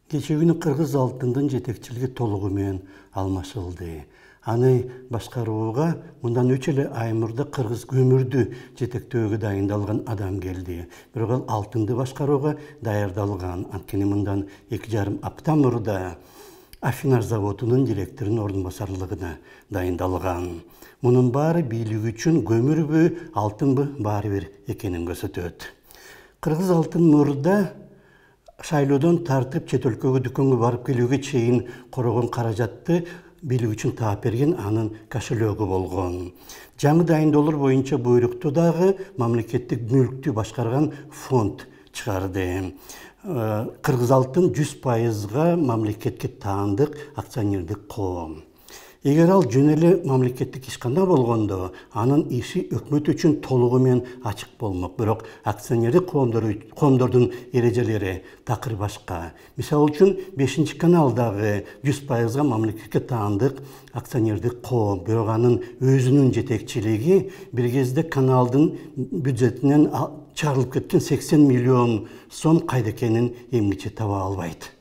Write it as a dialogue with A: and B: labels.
A: Keçе günü Кыргыз алтындын жетекчилиги толугу менен алмашылды. Аны башкарууга мындан 3 эле ай мурда кыргыз көмүрдү жетектөөгө дайындалган адам келди. Бирок ал алтынды башкарууга даярдалган. Анткени мындан 2,5 апта мурда Афинаж заводунун директорунун ордун басарлыгына дайындалган. Мунун баары бийлик үчүн көмүрбү, алтынбы баары бир экенин көрсөтөт. Кыргыз алтын мурда шайлоодон тартып чет өлкөгө дүкөнгө барып келүүгө чейин корогон каражатты бийлик үчүн таап берген анын кошелегу болгон. Жаңы дайындоолор боюнча буйрукту дагы мамлекеттик мүлктү башкарган фонд чыгарды. Кыргыз алтын 100%га мамлекетке таандык акционердик коом. Эгер ал жөн эле мамлекеттик иш кандай болгондо, анын иши өкмөт үчүн толугу менен ачык болмок. Бирок акционердик коомдордун эрежелери такыр башка. Мисалы үчүн 5-каналдагы 100%га мамлекетке таандык акционердик коом, бирок анын өзүнүн жетекчилиги бир кезде каналдын бюджетинен чыгарылып кеткен 80 миллион сом кайда экенин эмгиче таба албайт.